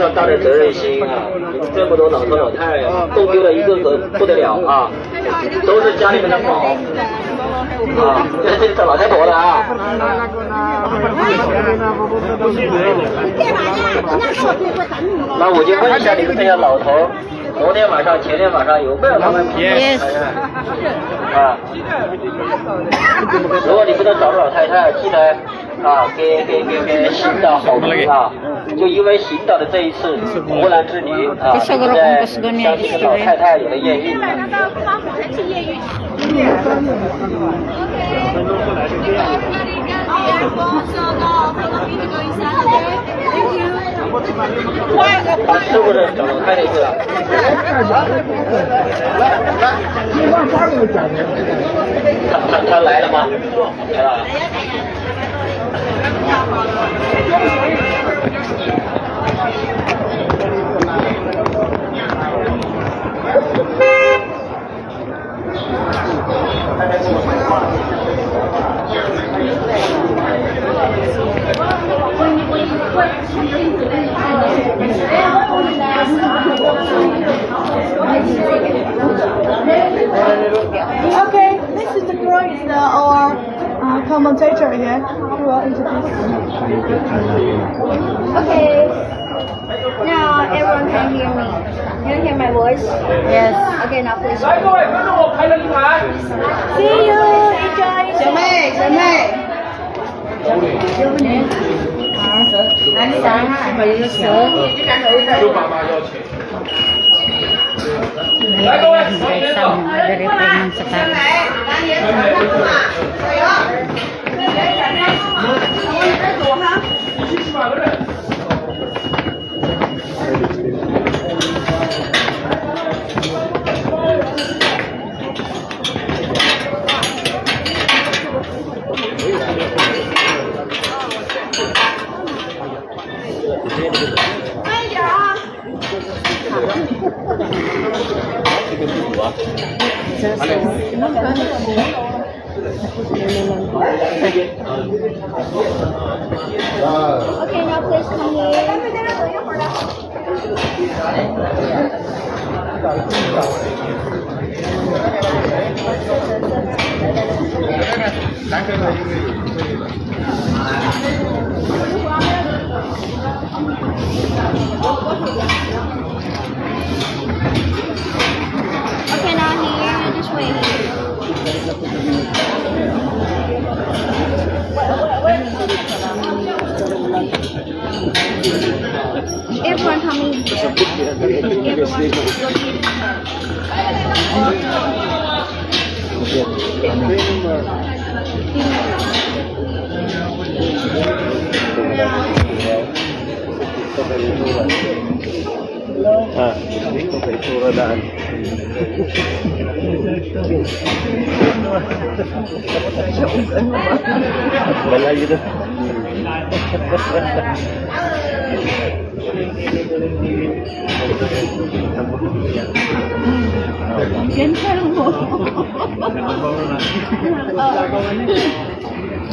常大的责任心啊！你们这么多老头老太冻丢了一个个不得了啊！都是家里面的宝啊！这是老太婆的啊！那我就问一下你们这些老头，昨天晚上、前天晚上有没有他们太太？啊！如果你不能找到老太太，记得啊，给行导好评啊！就因为行导的这一次湖南之旅啊，现在相信老太太有了艳遇。是不是找老太太去了？他来了吗？来了。Okay, this is the girl is our commentator here who will introduce. Okay. Now everyone can hear me. Can you hear my voice? Yes. Okay, now please. See you. Enjoy. 小妹，小妹。来各位，dari preman sekarang. Okay, now please come here. Okay, now here, this way. Everyone coming. Ah, dito sa itsura daan. Wala yun.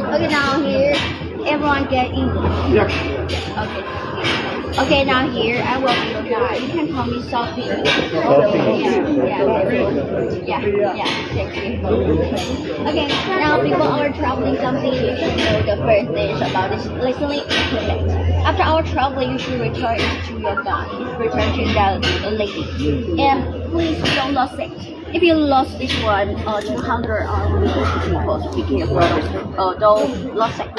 Okay, now here, everyone get in. Okay, now here, I will be your guide. You can call me Sophie. Yeah, thank you. Okay, now before our traveling something, you should know the first thing is about this listening etiquette. After our traveling, you should return to your guide. Return to the lady. And please don't lose it. If you lost this one, 200 people, be careful. Don't lose it.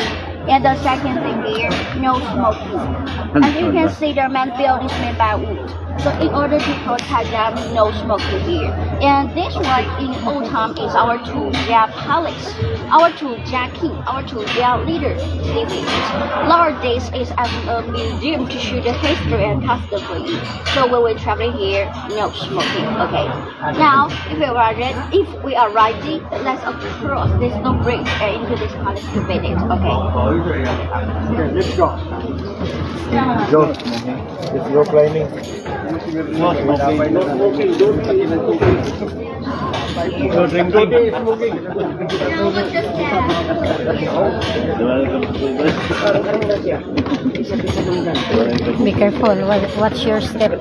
And the second thing here, no smoking. As you can see, the main building is made by wood. So in order to protect them, no smoking here. And this one in old time is our Tujia Palace. Our Tujia king, our Tujia leader living. Nowadays is as a museum to show the history and custom. So when we're traveling here, no smoking. Okay. Now, if we are ready, let's cross this bridge into this palace to visit. Okay. Let's go. Go. Let's go climbing. No smoking. No smoking. Don't Now what's the step? Be careful. What's your step?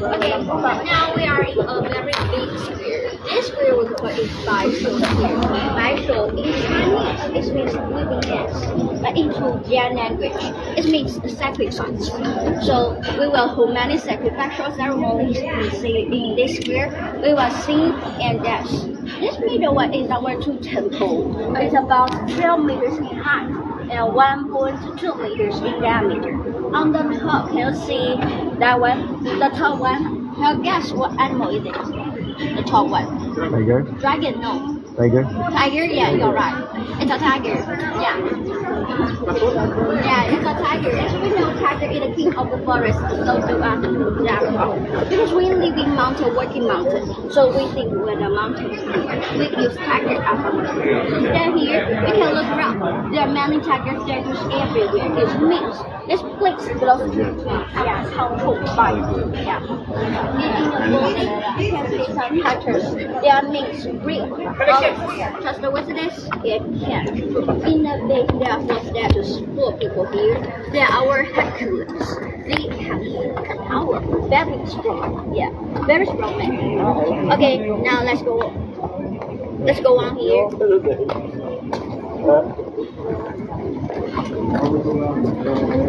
Okay, now we are in a very big square. This square we call it Baishu square. Baishu in Chinese it means living nest, but in Fujian language it means sacrifice. So we will hold many sacrificial ceremonies in this square. We will sing and dance. This middle one is our two temple. It's about 12 meters in height and 1.2 meters in diameter. On the top, can you see that one? The top one. Can you guess what animal it is? The top one. Tiger? Dragon, no. Tiger? Tiger, yeah, you're right. It's a tiger. Yeah. Yeah, it's a tiger. As we know, tiger is the king of the forest. So do us. Yeah. Because we live in mountain, working mountain. So we think when the mountain is here, we use tiger as a mountain. Stand here, we can look around. There are many tiger statues everywhere. It means this place belongs to controlled by yeah. In the book, you can see some tigers. They are means real. Just with this, it can. In the base, there are 4 statues, 4 people here. They are our Hercules. They have a power, very strong. Yeah, very strong man. Okay, now let's go. Let's go on here.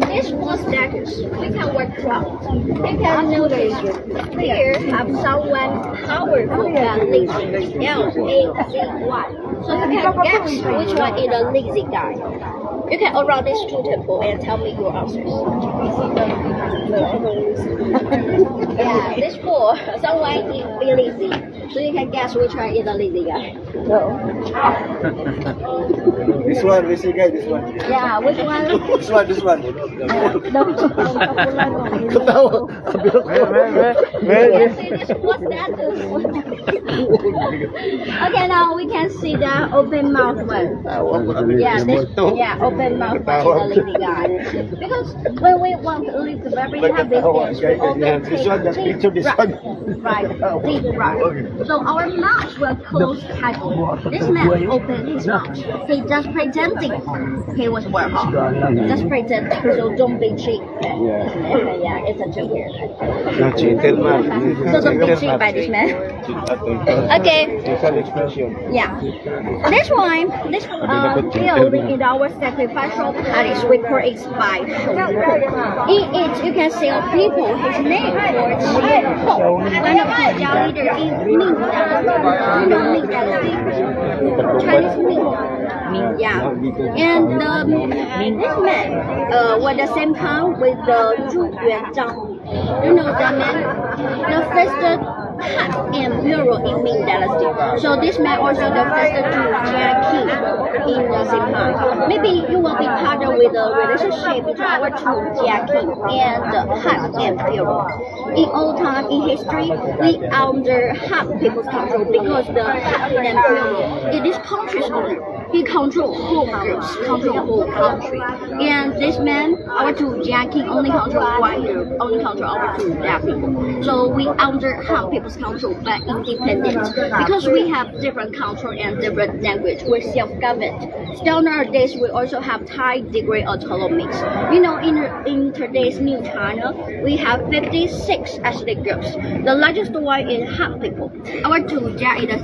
These 4 statues, we can work from. You can notice here have someone powerful that lazy. L-A-Z-Y. So you can guess which one is the lazy guy. You can around these 2 temples and tell me your answers. Yeah, this 4, someone is lazy. So you can guess which one is the lazy guy. This one, we see guy, this one. Yeah, which one? This one, this one. Okay, now we can see the open mouth one. Yeah, open mouth one is the lazy guy. Because when we want to live very happy things, we often take deep breath. So our mouth will close tightly. This man opened his mouth. He just pretending he was working. Just pretending. So don't be cheap. Yeah, it's a joke here. So don't be cheap by this man. Okay. Yeah. This one building in our sacrificial palace, we call it Baishu. In it, you can see people. His name was Xian. One of the Jia leaders in Ming Dynasty. You know Ming Dynasty? Chinese Ming. Yeah. And this man was the same time with the Zhu Yuanzhang. You know that man? The first Han Emperor in Ming Dynasty. So this man also the first Jia king in the same time. Maybe you will be partnered with the relationship between our 2 Jia king and the Han Emperor. In old time, in history, we under Han people's control because the Han Emperor in this country's owner. He controls whole groups, control whole country. And this man, our 2 Jia king, only control one group, only control our 2 Jia people. So we under Han people's control, but independent. Because we have different culture and different language, we're self-governed. Still nowadays, we also have high degree autonomy. You know, in today's new China, we have 56 ethnic groups. The largest one is Han people. Our 2 Jia is the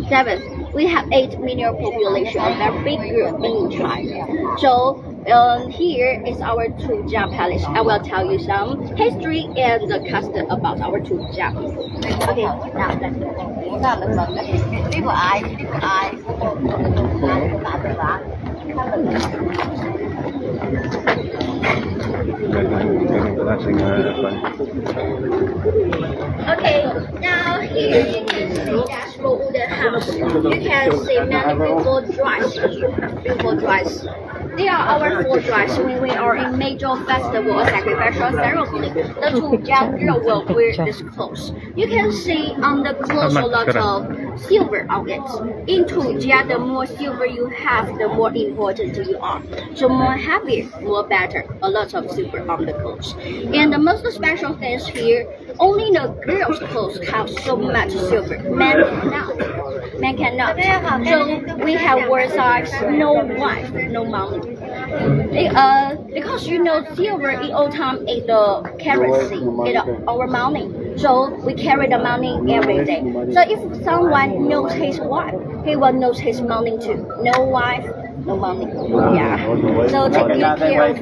7th. We have 8 million population, a very big group in China. So here is our 2 Jia palace. I will tell you some history and the custom about our 2 Jia. Okay, now let's go. People eyes. Okay, now here you can see that's wooden house. You can see many people drives. They are our four drives when we are in major festival or sacrificial ceremony. The Tujia girl will wear this clothes. You can see on the clothes a lot of silver on it. In Tujia, the more silver you have, the more important you are. So more heavier, more better. A lot of silver on the clothes. And the most special thing is here, only the girls' clothes have so much silver. Men cannot. So we have one size, no wife, no money. Because you know silver in old time is the currency, it's our money. So we carry the money every day. So if someone knows his wife, he will know his money too. No wife, no money. Yeah. So take good care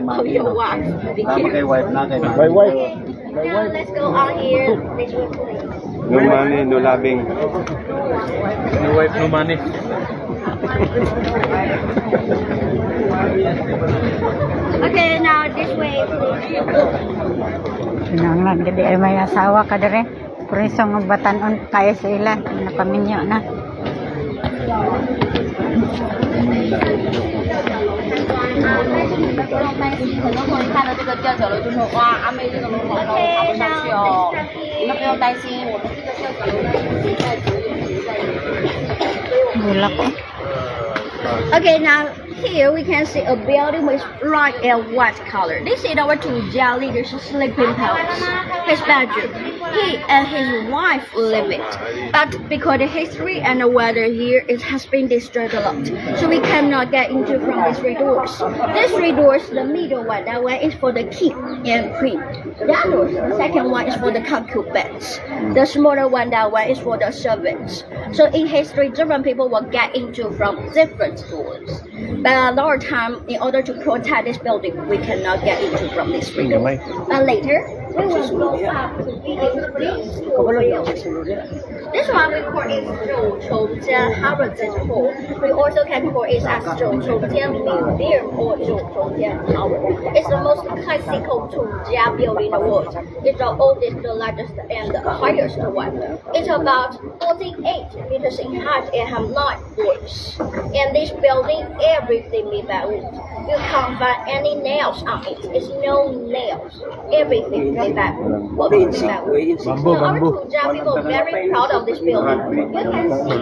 of your wife. Be careful. Now let's go on here. This way, please. No money, no loving. No wife, no money. Okay, now this way, please. Kinanglan gadi ay may asawa ka dire. Preso nga batanon kaya sa ila napaminyo na. Bulak ko. Okay, now here we can see a building with red and white color. This is our Tujia leader's sleeping house, his bedroom. He and his wife live it, but because the history and the weather here, it has been destroyed a lot, so we cannot get into from these three doors. These three doors, the middle one, that one is for the king and queen. That door, the second one is for the concubines. The smaller one, that one is for the servants. So in history, different people will get into from different doors. But a lot of time, in order to protect this building, we cannot get into from this three doors. But later, we will go up to this building. This one we call it Zhou Chongjian Heritage Hall. We also can call it as Zhou Chongjian Museum or Zhou Chongjian Tower. It's the most classical Tujia building in the world. It's the oldest, the largest, and the highest one. It's about 48 meters in height and have 9 floors. And this building, everything made by wood. You can't find any nails on it. It's no nails. Everything made by wood. So our Tujia people are very proud of this building. You can see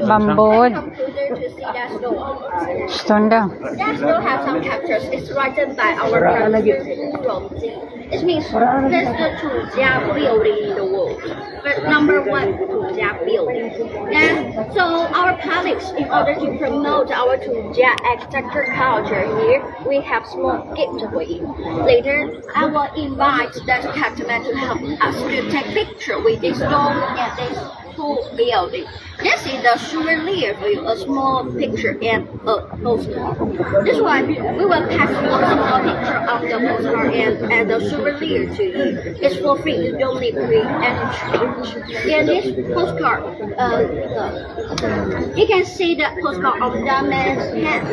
Bamboo. computer to see that store. Stone daw. That still have some captures. It's written by our professor from Z. It means this is the Tujia building in the world. But number one Tujia building. And so our palace, in order to promote our Tujia architecture culture here, we have small gift for you. Later, I will invite that captain to help us to take picture with this stone and this whole building. This is the souvenir for you, a small picture and a postcard. This one, we will pass you a small picture of the postcard and the souvenir to you. It's for free, you don't need to pay any charge. And this postcard, you can see the postcard of the man's hand.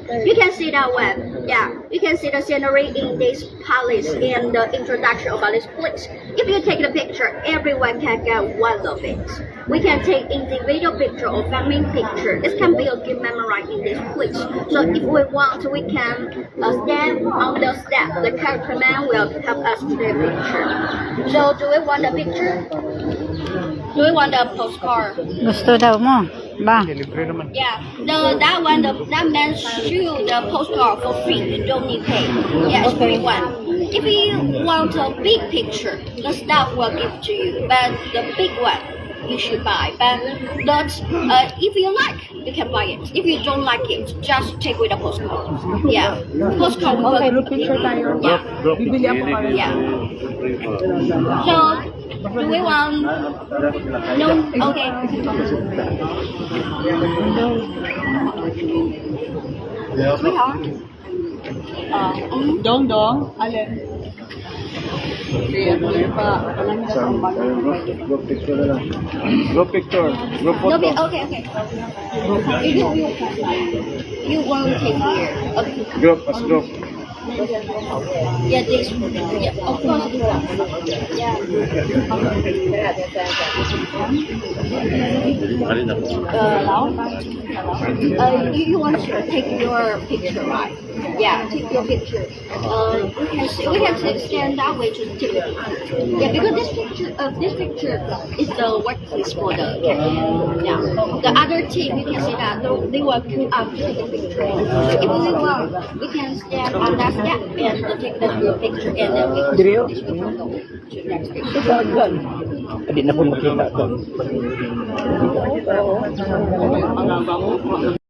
You can see that one. Yeah, you can see the scenery in this palace and the introduction about this place. If you take the picture, everyone can get one of it. We can take individual picture or family picture. This can be a good memory in this place. So if we want, we can stand on the step. The character man will help us to take a picture. So do we want a picture? Do we want a postcard? Gusto daw mo? Ba? Yeah, that man shoot the postcard for free. You don't need pay. Yeah, it's free one. If you want a big picture, the staff will give to you. But the big one, you should buy. But if you like, you can buy it. If you don't like it, just take with a postcard. Yeah, postcard will picture tayo. Yeah. Yeah. So. Do we want? No. Okay. Sweetheart. Dong, alin? Group picture na lang. Group picture. Group No, photo. okay. You want to take here. Okay. Group as group. Yeah, this. Yeah, of course. Yeah. You want to take your picture, right? Yeah, take your picture. We can stand that way to take the picture. Yeah, because this picture is the workplace for the yeah. The other team, you can see that they will queue up to take the picture. So if we want, we can stand on that step and take the picture, and then we can go to next picture. Hindi na po makita to.